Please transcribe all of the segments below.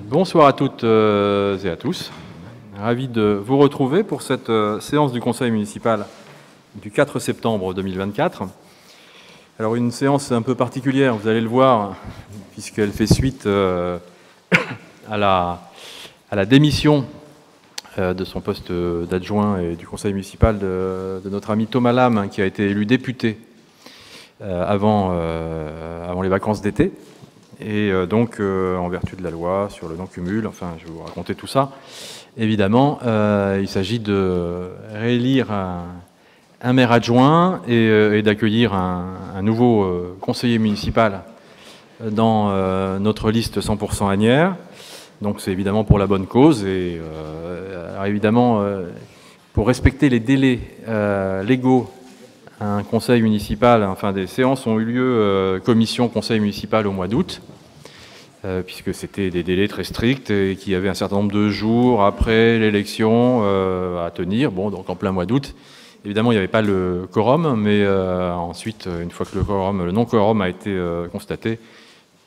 Bonsoir à toutes et à tous. Ravi de vous retrouver pour cette séance du Conseil municipal du 4 septembre 2024. Alors une séance un peu particulière, vous allez le voir, puisqu'elle fait suite à la démission de son poste d'adjoint et du Conseil municipal de notre ami Thomas Lam, qui a été élu député avant les vacances d'été. Et donc, en vertu de la loi sur le non-cumul, enfin, je vais vous raconter tout ça. Évidemment, il s'agit de réélire un maire adjoint et d'accueillir un nouveau conseiller municipal dans notre liste 100% Asnières. Donc, c'est évidemment pour la bonne cause. Et alors évidemment, pour respecter les délais légaux, un conseil municipal, enfin des séances ont eu lieu commission conseil municipal au mois d'août, puisque c'était des délais très stricts et qu'il y avait un certain nombre de jours après l'élection à tenir. Bon, donc en plein mois d'août, évidemment, il n'y avait pas le quorum, mais ensuite, une fois que le non-quorum a été constaté,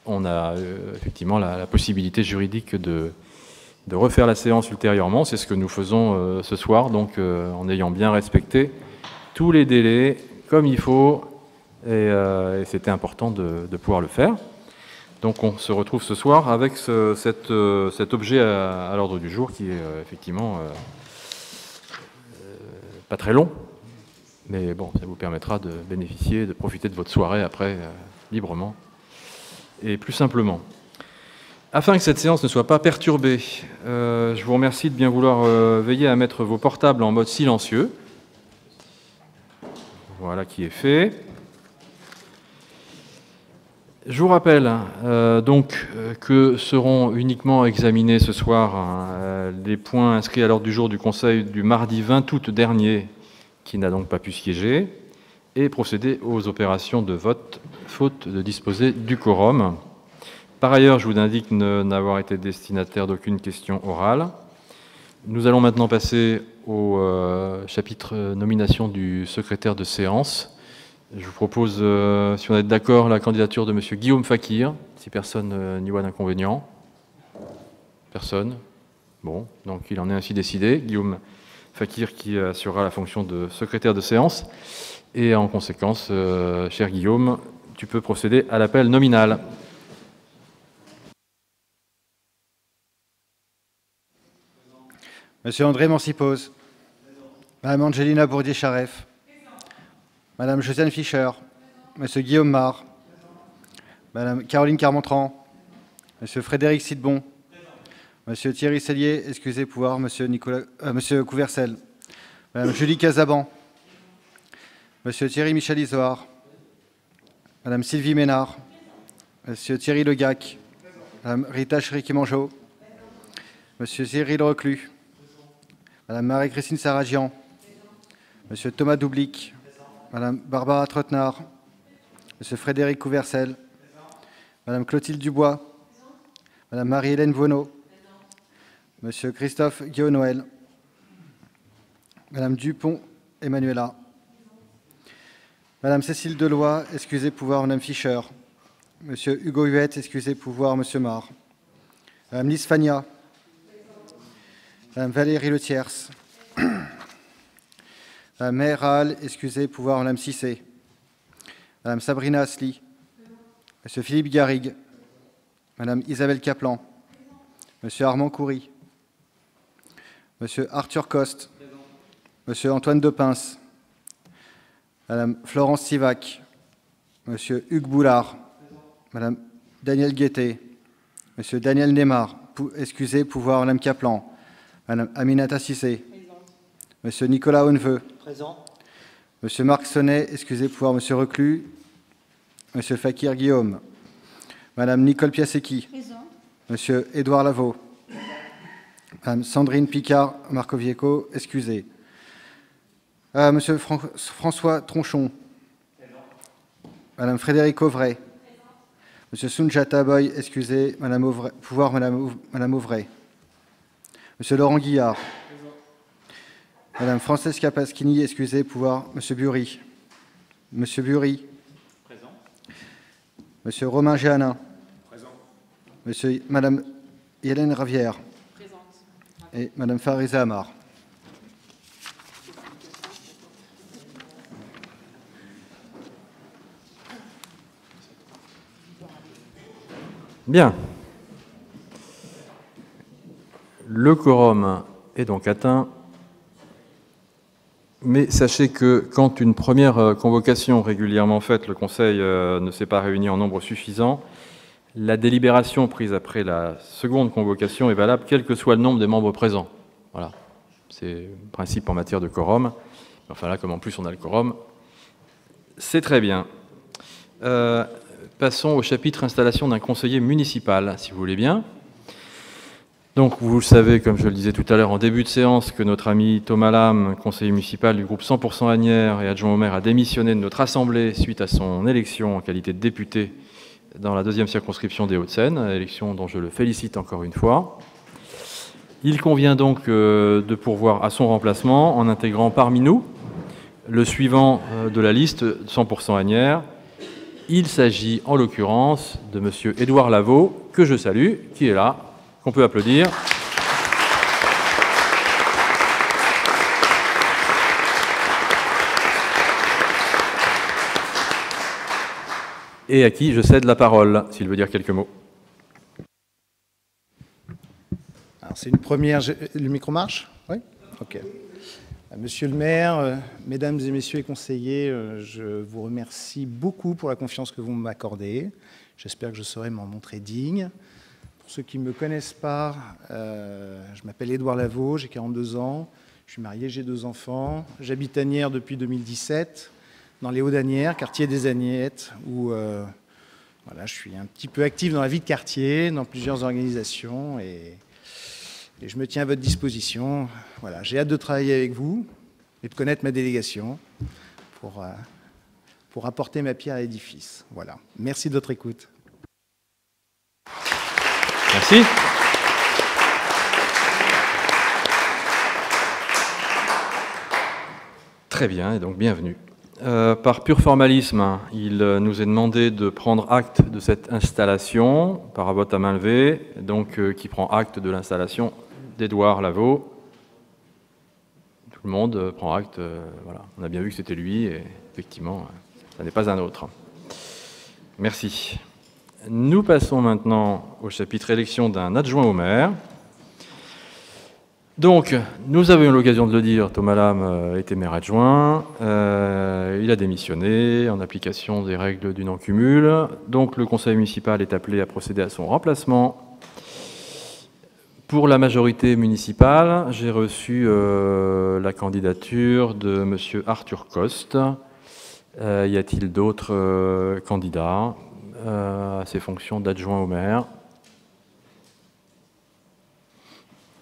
on a effectivement la possibilité juridique de refaire la séance ultérieurement. C'est ce que nous faisons ce soir, donc en ayant bien respecté tous les délais comme il faut, et c'était important de pouvoir le faire. Donc on se retrouve ce soir avec cet objet à l'ordre du jour qui est effectivement pas très long, mais bon, ça vous permettra de bénéficier, de profiter de votre soirée après librement et plus simplement. Afin que cette séance ne soit pas perturbée, je vous remercie de bien vouloir veiller à mettre vos portables en mode silencieux. Voilà qui est fait. Je vous rappelle donc que seront uniquement examinés ce soir les points inscrits à l'ordre du jour du Conseil du mardi 20 août dernier, qui n'a donc pas pu siéger, et procéder aux opérations de vote, faute de disposer du quorum. Par ailleurs, je vous indique n'avoir été destinataire d'aucune question orale. Nous allons maintenant passer au chapitre nomination du secrétaire de séance. Je vous propose, si on est d'accord, la candidature de M. Guillaume Fakir, si personne n'y voit d'inconvénient. Personne. Bon, donc il en est ainsi décidé. Guillaume Fakir qui assurera la fonction de secrétaire de séance. Et en conséquence, cher Guillaume, tu peux procéder à l'appel nominal. Monsieur André Mancipose. Madame Angelina Bourdier-Charef. Madame Josiane Fischer. Monsieur Guillaume Mar. Madame Caroline Carmontran. Monsieur Frédéric Sidbon. Monsieur Thierry Sellier, excusez pouvoir, Monsieur Couvercel. Madame Julie Casaban. Monsieur Thierry Michel-Isoard. Madame Sylvie Ménard. Monsieur Thierry Legac. Madame Rita Cheriquet-Mangeot. Monsieur Cyril Reclus. Madame Marie-Christine Saragian. Monsieur Thomas Doublic. Madame Barbara Trottenard. Monsieur Frédéric Couvercel. Madame Clotilde Dubois. Madame Marie-Hélène Vonneau. Monsieur Christophe Guillaume-Noël. Madame Dupont-Emmanuela. Madame Cécile Deloy, excusez pouvoir Madame Fischer. Monsieur Hugo Huette, excusez pouvoir Monsieur Mar. Madame Lise Fagna. Madame Valérie Letiers. Madame Maire Hall, excusez pouvoir Madame Cissé. Madame Sabrina Asli. Monsieur Philippe Garrigue. Madame Isabelle Kaplan. Monsieur Armand Coury. Monsieur Arthur Coste. Monsieur Antoine Depince. Madame Florence Sivac. Monsieur Hugues Boulard. Madame Danielle Guettet. Monsieur Daniel Neymar, excusez pouvoir Madame Kaplan. Madame Aminata Cissé. Monsieur Nicolas Honneveux. Présent. Monsieur Marc Sonnet, excusez pouvoir Monsieur Reclus. Monsieur Fakir Guillaume. Madame Nicole Piasecki. Présent. Monsieur Édouard Lavaux. Madame Sandrine Picard-Marcovieco, excusez. Monsieur François Tronchon. Madame Frédéric Auvray. Monsieur Sounjata Boy, excusez. Madame Auvray, pouvoir Madame Auvray. Monsieur Laurent Guillard. Madame Francesca Paschini, excusez, pouvoir. Monsieur Bury. Monsieur Bury. Présent. Monsieur Romain Géanin. Présent. Madame Hélène Ravière. Présente. Et Madame Fariza Amar. Bien. Le quorum est donc atteint. Mais sachez que quand une première convocation régulièrement faite, le Conseil ne s'est pas réuni en nombre suffisant, la délibération prise après la seconde convocation est valable quel que soit le nombre des membres présents. Voilà, c'est le principe en matière de quorum. Enfin là, comme en plus on a le quorum, c'est très bien. Passons au chapitre installation d'un conseiller municipal, si vous voulez bien. Donc, vous le savez, comme je le disais tout à l'heure en début de séance, que notre ami Thomas Lam, conseiller municipal du groupe 100% Asnières et adjoint au maire, a démissionné de notre assemblée suite à son élection en qualité de député dans la 2e circonscription des Hauts-de-Seine, élection dont je le félicite encore une fois. Il convient donc de pourvoir à son remplacement en intégrant parmi nous le suivant de la liste 100% Asnières. Il s'agit en l'occurrence de M. Édouard Lavaux, que je salue, qui est là, qu'on peut applaudir. Et à qui je cède la parole, s'il veut dire quelques mots. Alors, c'est une première. Le micro marche? Oui? OK. Monsieur le maire, mesdames et messieurs les conseillers, je vous remercie beaucoup pour la confiance que vous m'accordez. J'espère que je saurai m'en montrer digne. Pour ceux qui ne me connaissent pas, je m'appelle Édouard Lavaux, j'ai 42 ans, je suis marié, j'ai 2 enfants. J'habite Asnières depuis 2017, dans les Hauts-d'Asnières, quartier des Agnettes, où voilà, je suis un petit peu actif dans la vie de quartier, dans plusieurs organisations, et je me tiens à votre disposition. Voilà, j'ai hâte de travailler avec vous et de connaître ma délégation pour apporter ma pierre à l'édifice. Voilà. Merci de votre écoute. Merci. Très bien, et donc bienvenue. Par pur formalisme, il nous est demandé de prendre acte de cette installation par un vote à main levée, donc qui prend acte de l'installation d'Édouard Lavaux. Tout le monde prend acte, voilà. On a bien vu que c'était lui, et effectivement, ça n'est pas un autre. Merci. Nous passons maintenant au chapitre élection d'un adjoint au maire. Donc, nous avons eu l'occasion de le dire, Thomas Lam était maire adjoint. Il a démissionné en application des règles du non-cumul. Donc, le conseil municipal est appelé à procéder à son remplacement. Pour la majorité municipale, j'ai reçu la candidature de M. Arthur Coste. Y a-t-il d'autres candidats à ces fonctions d'adjoint au maire?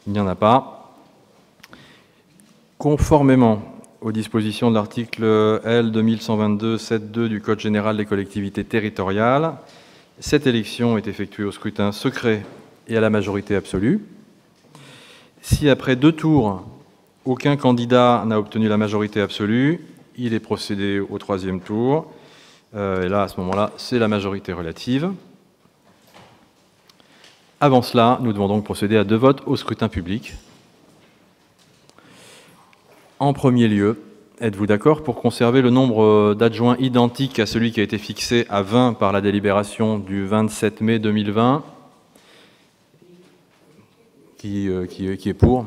Il n'y en a pas. Conformément aux dispositions de l'article L. 2122-7.2 du Code général des collectivités territoriales, cette élection est effectuée au scrutin secret et à la majorité absolue. Si après 2 tours, aucun candidat n'a obtenu la majorité absolue, il est procédé au 3e tour. Et là, à ce moment-là, c'est la majorité relative. Avant cela, nous devons donc procéder à 2 votes au scrutin public. En premier lieu, êtes-vous d'accord pour conserver le nombre d'adjoints identique à celui qui a été fixé à 20 par la délibération du 27 mai 2020 ? Qui est pour?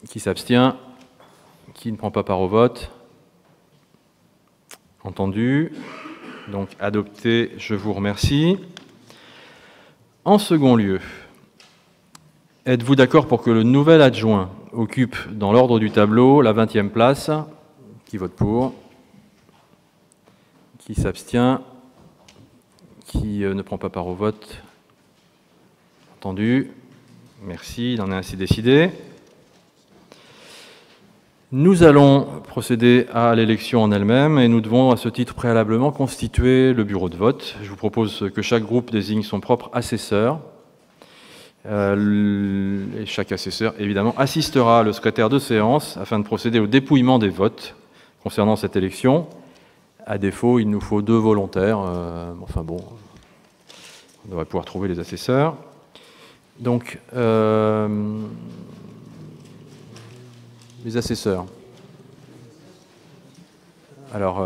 Qui s'abstient? Qui ne prend pas part au vote? Entendu. Donc adopté, je vous remercie. En second lieu, êtes-vous d'accord pour que le nouvel adjoint occupe dans l'ordre du tableau la 20e place? Qui vote pour? Qui s'abstient? Qui ne prend pas part au vote? Entendu. Merci, il en est ainsi décidé. Nous allons procéder à l'élection en elle-même et nous devons à ce titre préalablement constituer le bureau de vote. Je vous propose que chaque groupe désigne son propre assesseur. Et chaque assesseur, évidemment, assistera le secrétaire de séance afin de procéder au dépouillement des votes concernant cette élection. À défaut, il nous faut 2 volontaires. Enfin bon, on devrait pouvoir trouver les assesseurs. Donc, les assesseurs. Alors,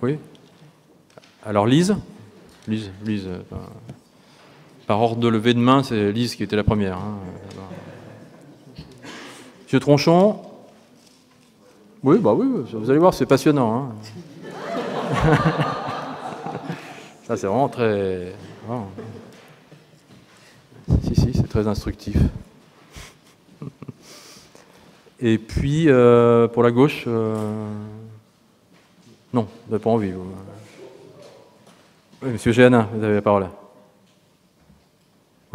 oui. Alors, Lise, par ordre de levée de main, c'est Lise qui était la première. Hein. Monsieur Tronchon. Oui, bah oui, vous allez voir, c'est passionnant. Hein. Ça, c'est vraiment très... Vraiment. Si, c'est très instructif. Et puis, pour la gauche, non, vous n'avez pas envie. Vous. Oui, monsieur Géanin, vous avez la parole. Vous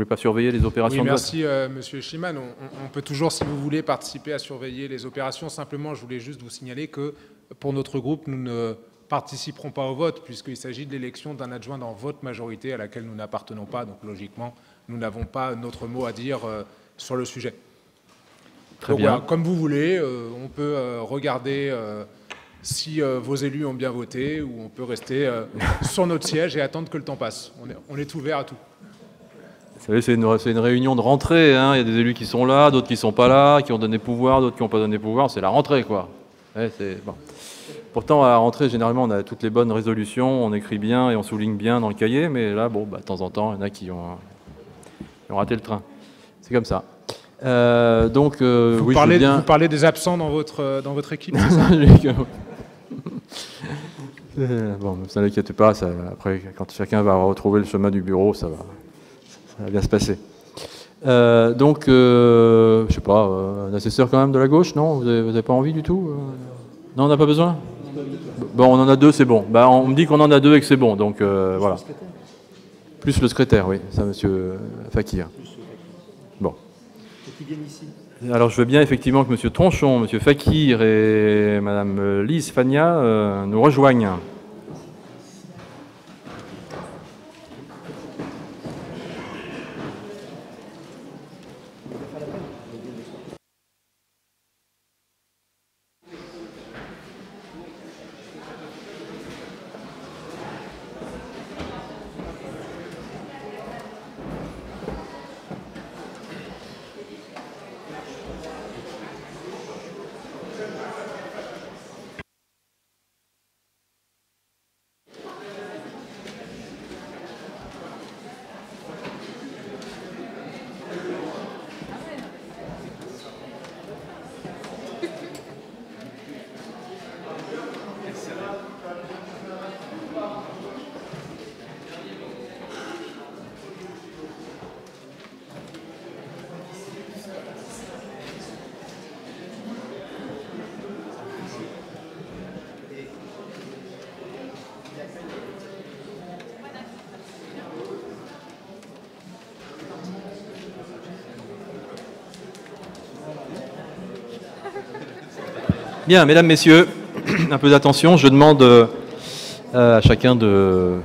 ne voulez pas surveiller les opérations oui, de vote? merci, monsieur Schliemann. On peut toujours, si vous voulez, participer à surveiller les opérations. Simplement, je voulais juste vous signaler que, pour notre groupe, nous ne participerons pas au vote, puisqu'il s'agit de l'élection d'un adjoint dans votre majorité à laquelle nous n'appartenons pas. Donc, logiquement, nous n'avons pas notre mot à dire sur le sujet. Très donc, bien. Voilà, comme vous voulez, on peut regarder si vos élus ont bien voté, ou on peut rester sur notre siège et attendre que le temps passe. On est ouvert à tout. Vous savez, c'est une réunion de rentrée. Hein. Il y a des élus qui sont là, d'autres qui ne sont pas là, qui ont donné pouvoir, d'autres qui n'ont pas donné pouvoir. C'est la rentrée, quoi. Ouais, bon. Pourtant, à la rentrée, généralement, on a toutes les bonnes résolutions, on écrit bien et on souligne bien dans le cahier, mais là, bon, de temps en temps, il y en a qui ont raté le train. C'est comme ça. Donc, vous parlez des absents dans votre équipe, c'est ça? Bon, ne vous inquiétez pas, après, quand chacun va retrouver le chemin du bureau, ça va bien se passer. Donc, je sais pas, un assesseur quand même de la gauche, non? Vous n'avez pas envie du tout? Non, on n'a pas besoin? Bon, on en a 2, c'est bon. Bah, on me dit qu'on en a 2 et que c'est bon, donc voilà. Plus le secrétaire, oui, ça, monsieur Fakir. Bon. Alors, je veux bien effectivement que monsieur Tronchon, monsieur Fakir et madame Lise Fagna nous rejoignent. Bien, mesdames, messieurs, un peu d'attention. Je demande à chacun de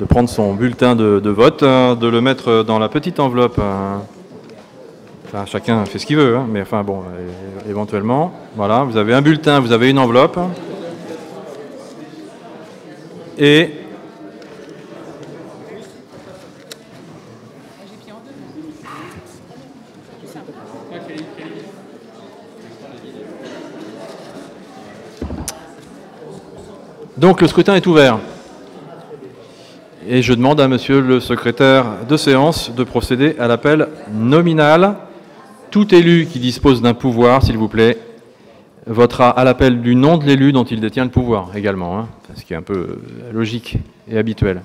prendre son bulletin de vote, de le mettre dans la petite enveloppe. Enfin, chacun fait ce qu'il veut, hein, mais enfin bon, éventuellement. Voilà, vous avez un bulletin, vous avez une enveloppe. Et donc le scrutin est ouvert. Et je demande à monsieur le secrétaire de séance de procéder à l'appel nominal. Tout élu qui dispose d'un pouvoir, s'il vous plaît, votera à l'appel du nom de l'élu dont il détient le pouvoir également, hein, ce qui est un peu logique et habituel.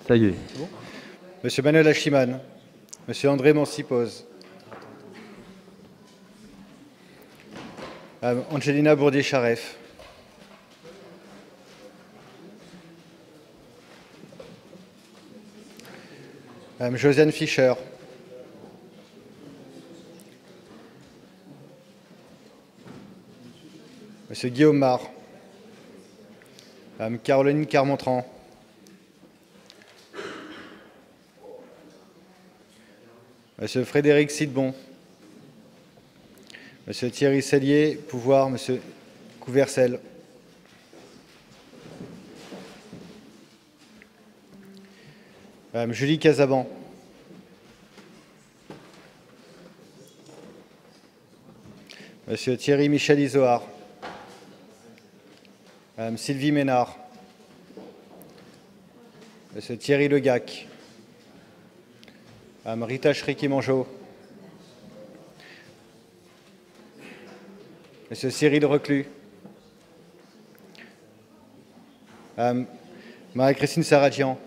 Ça y est. Monsieur Manuel Achiman, monsieur André Mancipose, Angelina Bourdier-Charef, Madame Josiane Fischer, Monsieur Guillaume Mar, Madame Caroline Carmontran. Monsieur Frédéric Sidbon. Monsieur Thierry Sellier, pouvoir Monsieur Couvercel. Madame Julie Casaban. Monsieur Thierry Michel Izoard. Madame Sylvie Ménard. Monsieur Thierry Legac. Madame Rita Chriki-Mangeot. Monsieur Cyril Reclus. Madame Marie-Christine Saradjian.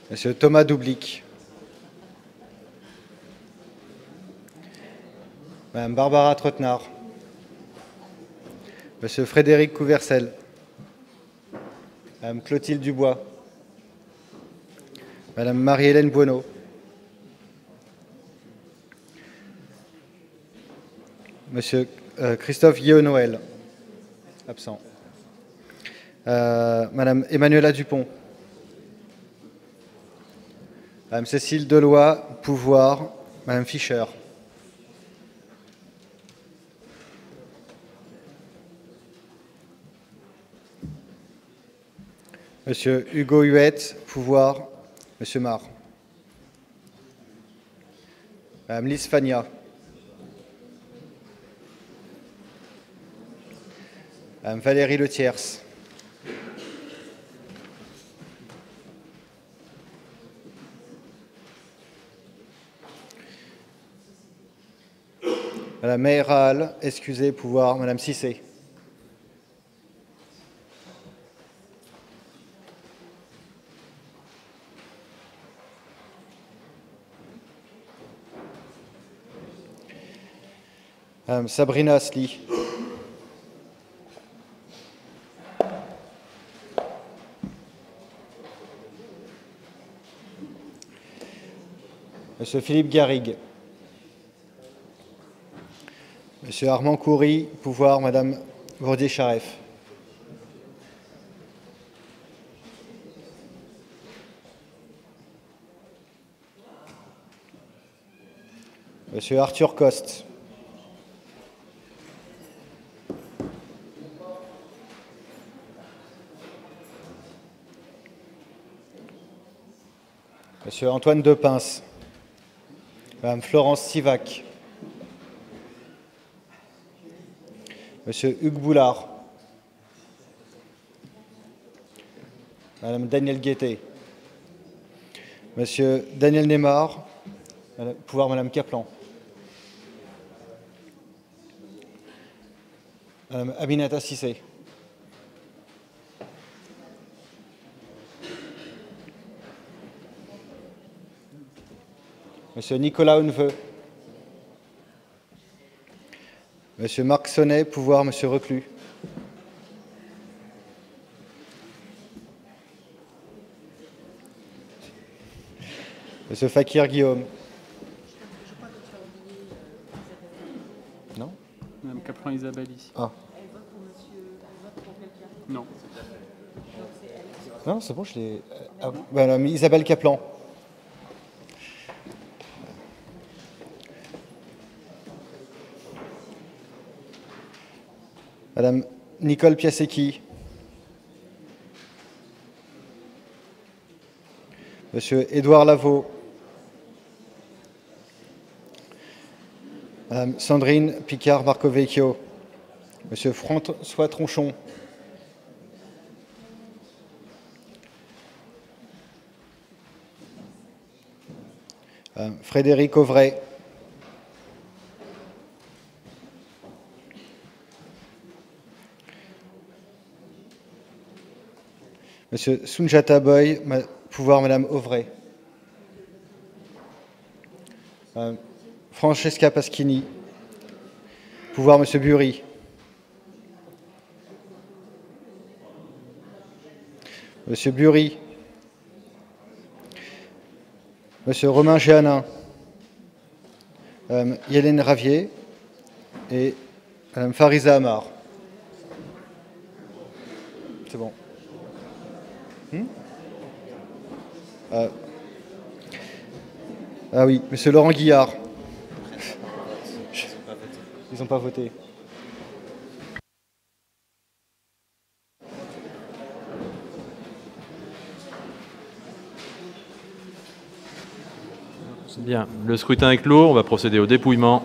Monsieur Thomas Doublic. Madame Barbara Trottenard. Monsieur Frédéric Couvercel. Madame Clotilde Dubois. Madame Marie-Hélène Buono. Monsieur Christophe Guillaume-Noël. Absent. Madame Emmanuela Dupont. Madame Cécile Deloy, pouvoir. Madame Fischer. Monsieur Hugo Huette, pouvoir. Monsieur Mar. Madame Lise Fagna. Madame Valérie Letiers. Madame Meyral, excusez, pouvoir. Madame Cissé. Madame Sabrina Asli. Monsieur Philippe Garrigue. Monsieur Armand Coury, pouvoir. Madame Gourdier-Charef. Monsieur Arthur Coste. Monsieur Antoine Depince. Madame Florence Sivac. Monsieur Hugues Boulard. Madame Danielle Guettet. Monsieur Daniel Neymar. Pouvoir Madame Kaplan. Madame Aminata Cissé. Monsieur Nicolas Honneveux. Monsieur Marc Sonnet, pouvoir Monsieur Reclus. Monsieur Fakir Guillaume. Non. Madame Kaplan Isabelle ici. Ah. Non. Non, c'est bon, je l'ai. Ah, Madame Isabelle Kaplan. Madame Nicole Piasecki. Monsieur Édouard Lavaux. Madame Sandrine Picard-Marcovecchio. Monsieur François Tronchon. Frédéric Auvray. Monsieur Sunjata Boy, pouvoir Madame Auvray. Francesca Paschini, pouvoir Monsieur Bury. Monsieur Bury. Monsieur Romain Géanin. Hélène Ravier et Madame Fariza Amar. C'est bon. Ah oui, Monsieur Laurent Guillard. Ils n'ont pas voté. Bien, le scrutin est clos. On va procéder au dépouillement.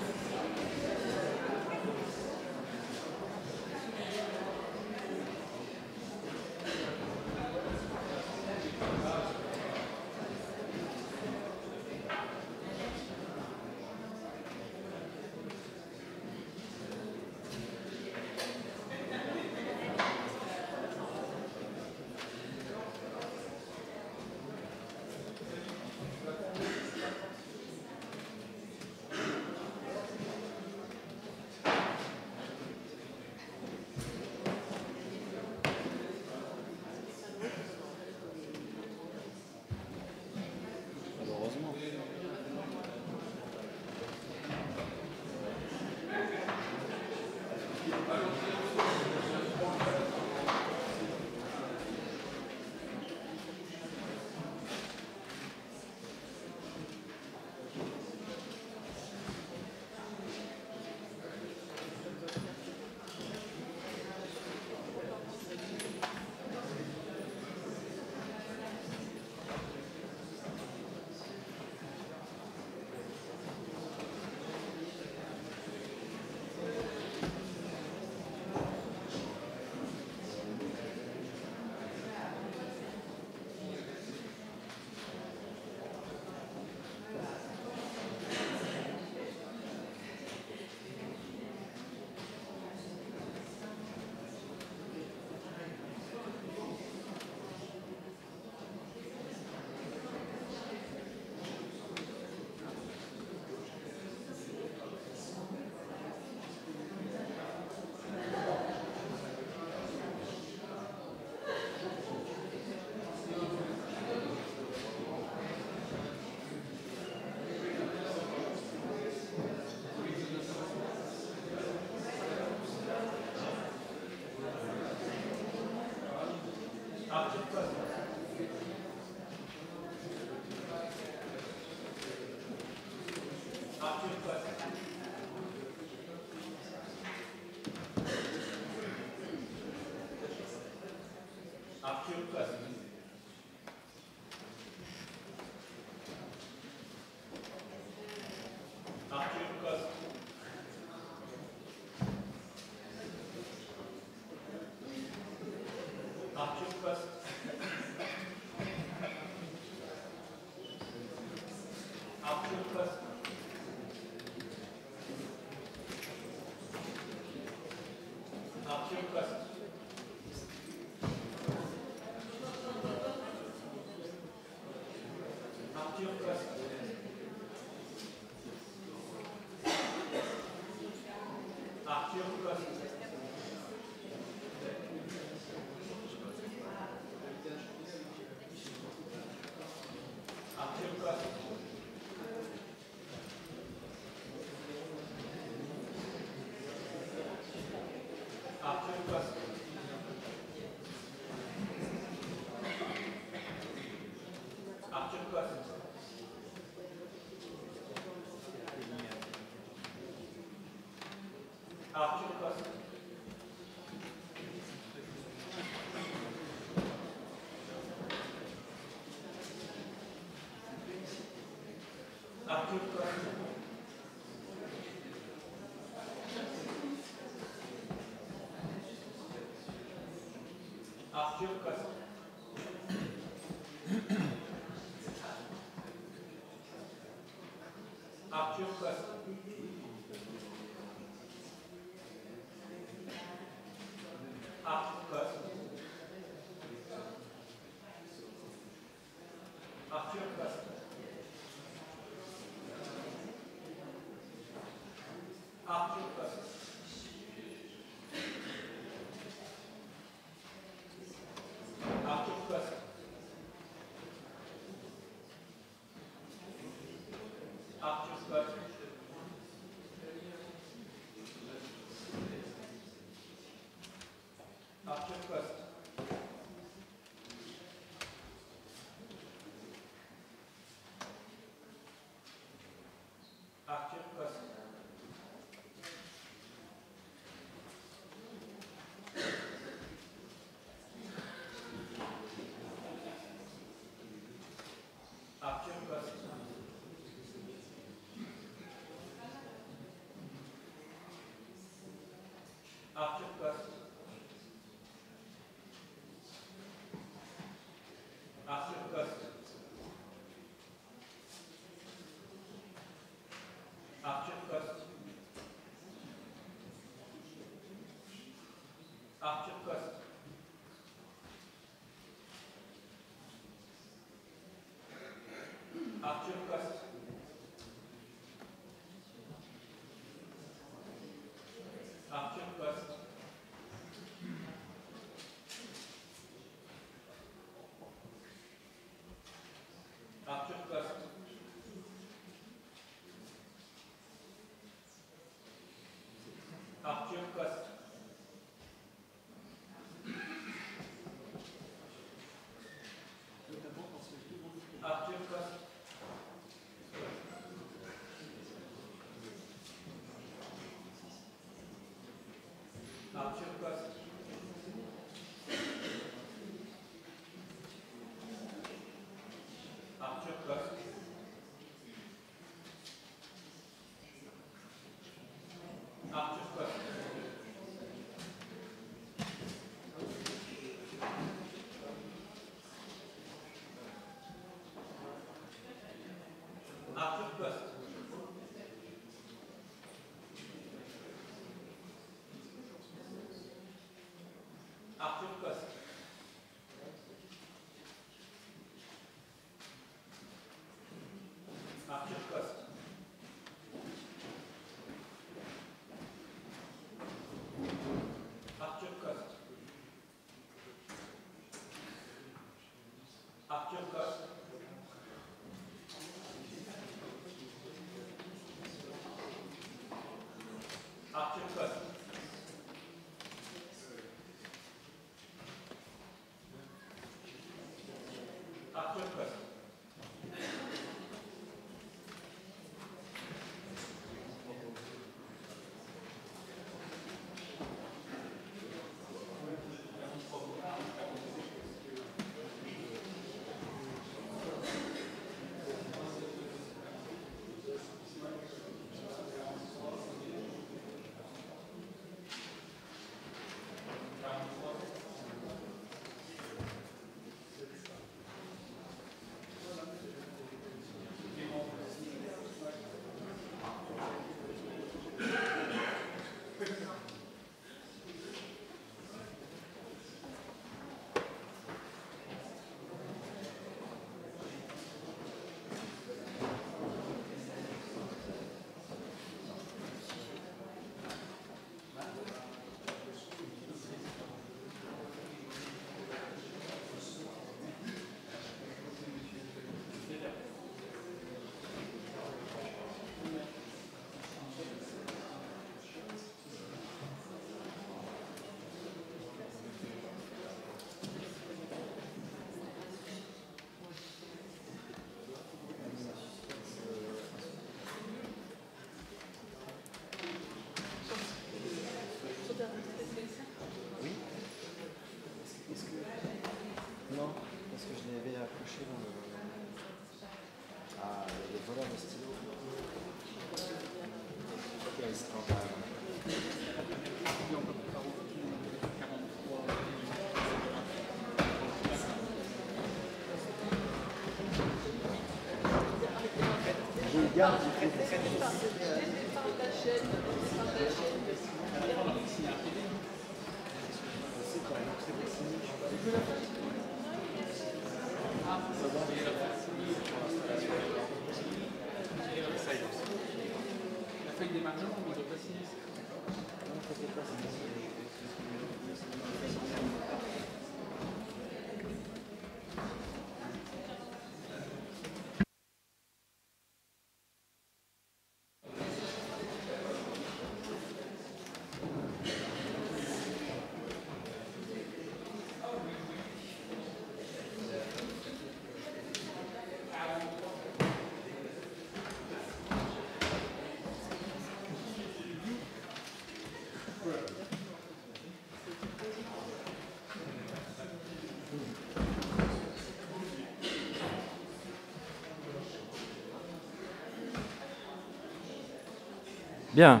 Bien.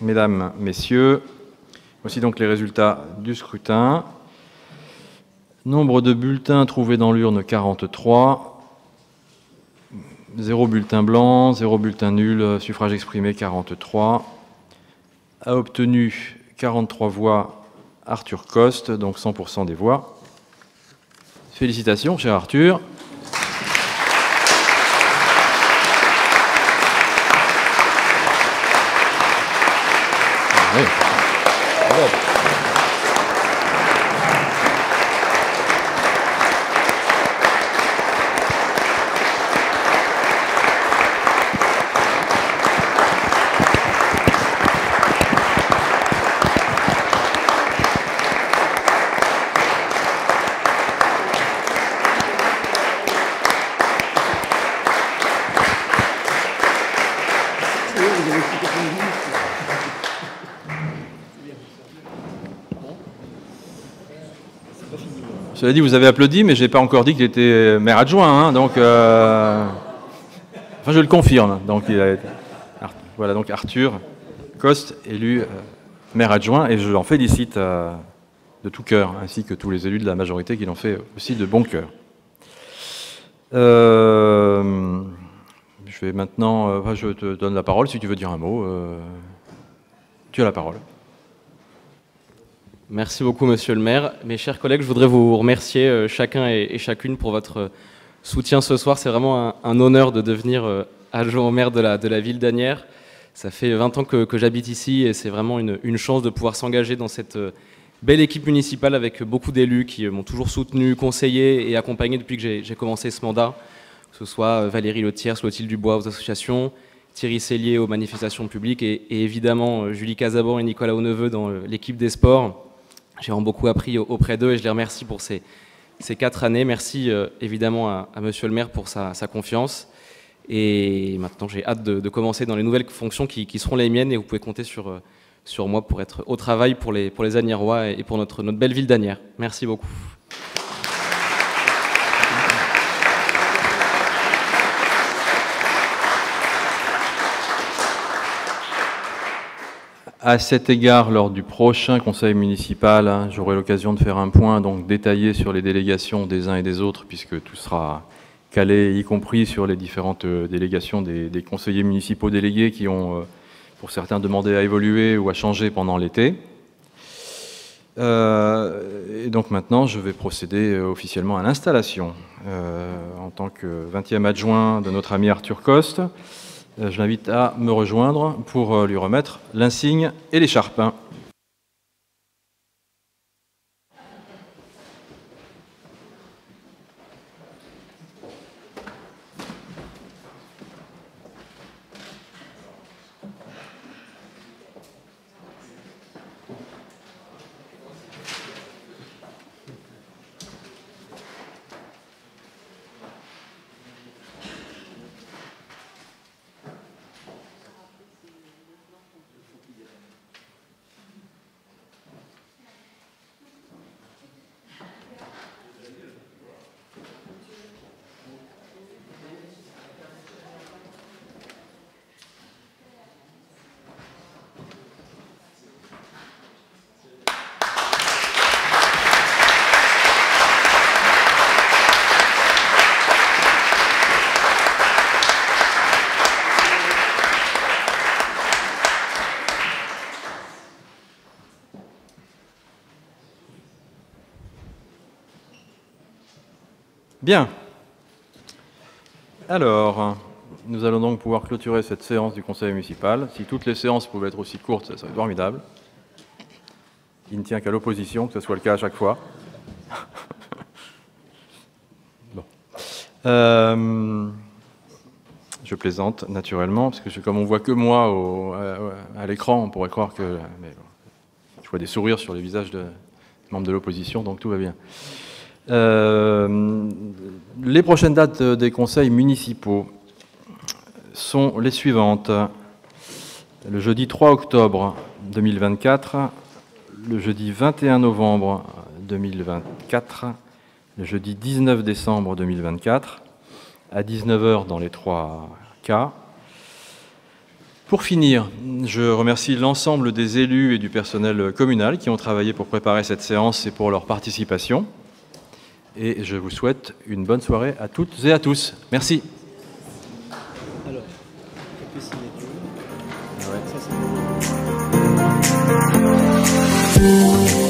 Mesdames, Messieurs, voici donc les résultats du scrutin. Nombre de bulletins trouvés dans l'urne, 43. 0 bulletin blanc, 0 bulletin nul, suffrage exprimé, 43. A obtenu 43 voix Arthur Coste, donc 100% des voix. Félicitations, cher Arthur. Oui. Bravo. Cela dit, vous avez applaudi, mais je n'ai pas encore dit qu'il était maire adjoint, hein, donc... Enfin, je le confirme. Donc, voilà, donc Arthur Coste, élu maire adjoint, et je l'en félicite de tout cœur, ainsi que tous les élus de la majorité qui l'ont fait aussi de bon cœur. Je vais maintenant... je te donne la parole, si tu veux dire un mot. Tu as la parole. Merci beaucoup, monsieur le maire. Mes chers collègues, je voudrais vous remercier chacun et chacune pour votre soutien ce soir. C'est vraiment un honneur de devenir adjoint au maire de la ville d'Asnières. Ça fait 20 ans que j'habite ici et c'est vraiment une chance de pouvoir s'engager dans cette belle équipe municipale avec beaucoup d'élus qui m'ont toujours soutenu, conseillé et accompagné depuis que j'ai commencé ce mandat. Que ce soit Valérie Letiers, Clotilde Dubois aux associations, Thierry Sellier aux manifestations publiques et évidemment Julie Casabon et Nicolas Hauneveu dans l'équipe des sports. J'ai vraiment beaucoup appris auprès d'eux et je les remercie pour ces 4 années. Merci évidemment à monsieur le maire pour sa confiance. Et maintenant, j'ai hâte de commencer dans les nouvelles fonctions qui seront les miennes et vous pouvez compter sur moi pour être au travail pour les Asniérois et pour notre belle ville d'Asnières. Merci beaucoup. À cet égard, lors du prochain conseil municipal, j'aurai l'occasion de faire un point donc détaillé sur les délégations des uns et des autres, puisque tout sera calé, y compris sur les différentes délégations des conseillers municipaux délégués qui ont, pour certains, demandé à évoluer ou à changer pendant l'été. Et donc maintenant, je vais procéder officiellement à l'installation en tant que 20e adjoint de notre ami Arthur Coste. Je l'invite à me rejoindre pour lui remettre l'insigne et l'écharpe. Bien. Alors, nous allons donc pouvoir clôturer cette séance du conseil municipal. Si toutes les séances pouvaient être aussi courtes, ça serait formidable. Il ne tient qu'à l'opposition que ce soit le cas à chaque fois. Bon. Je plaisante, naturellement, parce que comme on voit que moi à l'écran, on pourrait croire que... Mais bon, je vois des sourires sur les visages des membres de l'opposition, donc tout va bien. Les prochaines dates des conseils municipaux sont les suivantes. Le jeudi 3 octobre 2024, le jeudi 21 novembre 2024, le jeudi 19 décembre 2024, à 19h dans les 3 cas, Pour finir, je remercie l'ensemble des élus et du personnel communal qui ont travaillé pour préparer cette séance et pour leur participation. Et je vous souhaite une bonne soirée à toutes et à tous. Merci. Alors, quelques signatures. Ah ouais.